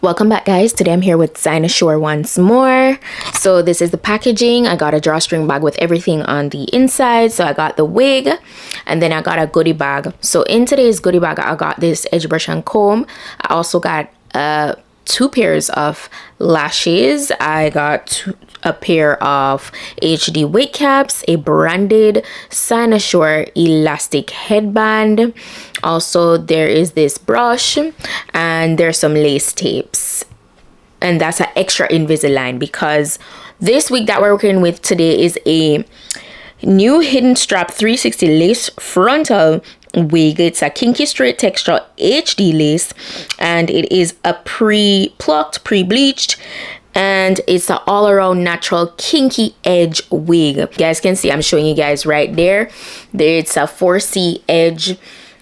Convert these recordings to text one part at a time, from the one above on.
Welcome back, guys. Today I'm here with Cynosure once more. So this is the packaging. I got a drawstring bag with everything on the inside. So I got the wig and then I got a goodie bag. So in today's goodie bag, I got this edge brush and comb. I also got two pairs of lashes. I got a pair of HD wig caps, a branded Cynosure elastic headband. Also, there is this brush and there's some lace tapes. And that's an extra Invisalign because this wig that we're working with today is a new hidden strap 360 lace frontal wig. It's a kinky straight texture HD lace and it is a pre-plucked, pre-bleached, and it's an all-around natural kinky edge wig. You guys can see, I'm showing you guys right there. It's a 4C edge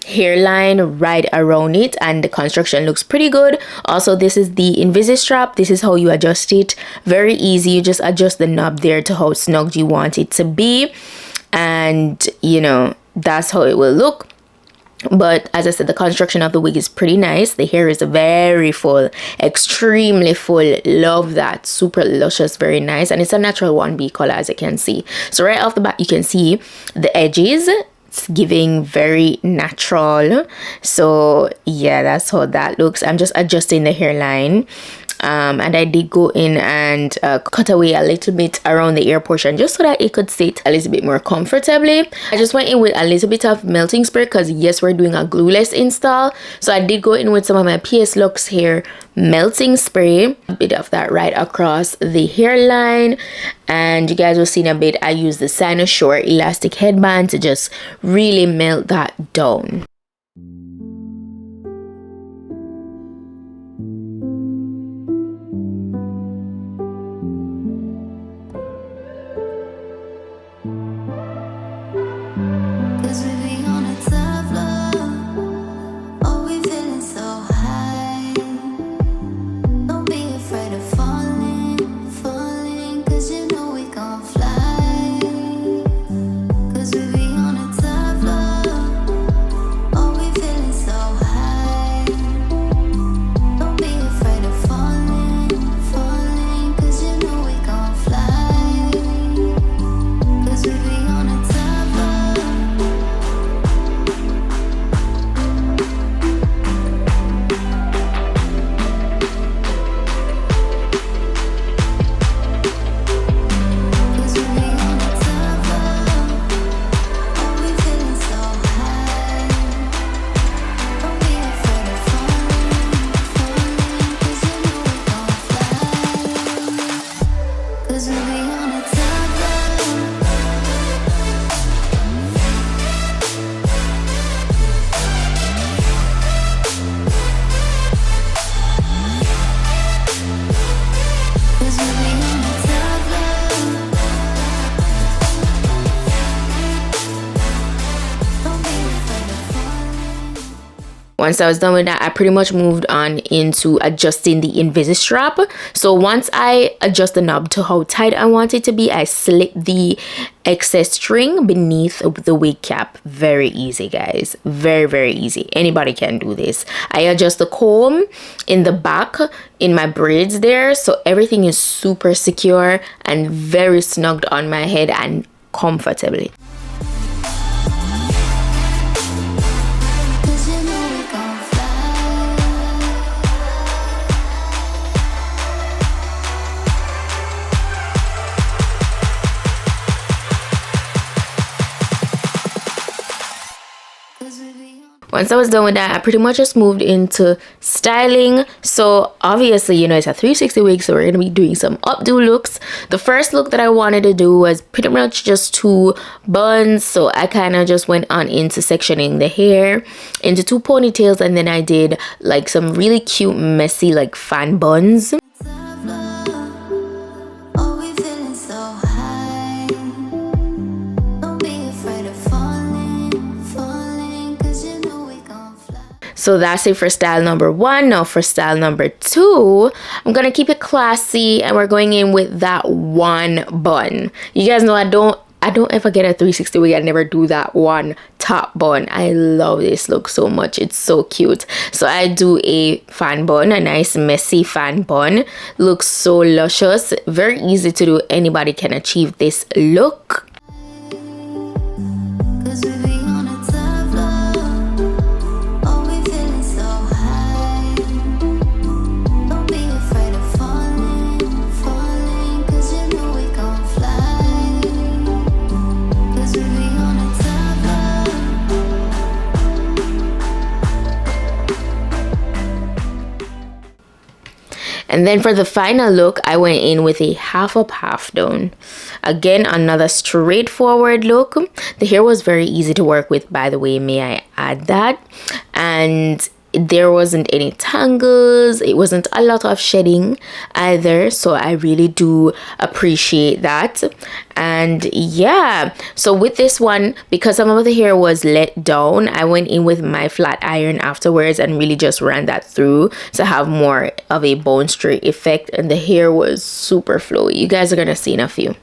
hairline right around it and the construction looks pretty good. Also, this is the Invisi-Strap. This is how you adjust it. Very easy. You just adjust the knob there to how snug you want it to be, and you know, that's how it will look. But as I said, the construction of the wig is pretty nice. The hair is very full, extremely full. Love that. Super luscious, very nice, and it's a natural 1B color, as you can see. So right off the bat you can see the edges. It's giving very natural. So yeah, that's how that looks. I'm just adjusting the hairline. And I did go in and cut away a little bit around the ear portion just so that it could sit a little bit more comfortably. I just went in with a little bit of melting spray because yes, we're doing a glueless install. So I did go in with some of my PS Lux hair melting spray, a bit of that right across the hairline. And you guys will see in a bit, I use the Cynosure elastic headband to just really melt that down. Once I was done with that, I pretty much moved on into adjusting the Invisi-Strap. So once I adjust the knob to how tight I want it to be, I slip the excess string beneath the wig cap. Very easy, guys. Very, very easy. Anybody can do this. I adjust the comb in the back in my braids there, so everything is super secure and very snugged on my head and comfortably. Once I was done with that, I pretty much just moved into styling. So obviously, you know, it's a 360 wig, so we're going to be doing some updo looks. The first look that I wanted to do was pretty much just two buns. So I kind of just went on into sectioning the hair into two ponytails, and then I did like some really cute, messy, like fan buns. So that's it for style number one. Now for style number two, I'm gonna keep it classy and we're going in with that one bun. You guys know I don't I don't ever get a 360 wig. I never do that one top bun. I love this look so much. It's so cute. So I do a fan bun, a nice messy fan bun. Looks so luscious. Very easy to do. Anybody can achieve this look. And then for the final look, I went in with a half up, half down. Again, another straightforward look. The hair was very easy to work with, by the way, may I add that. And there wasn't any tangles. It wasn't a lot of shedding either. So I really do appreciate that. And yeah, so with this one, because some of the hair was let down, I went in with my flat iron afterwards and really just ran that through to have more of a bone straight effect. And the hair was super flowy. You guys are gonna see in a few.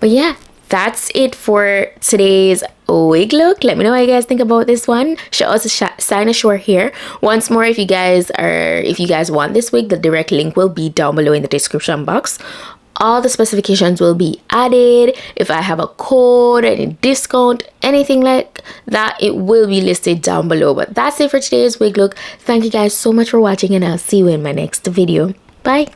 But yeah, that's it for today's wig look. Let me know what you guys think about this one. Shout out to Cynosure here. Once more, if you guys want this wig, the direct link will be down below in the description box. All the specifications will be added. If I have a code, any discount, anything like that, it will be listed down below. But that's it for today's wig look. Thank you guys so much for watching, and I'll see you in my next video. Bye.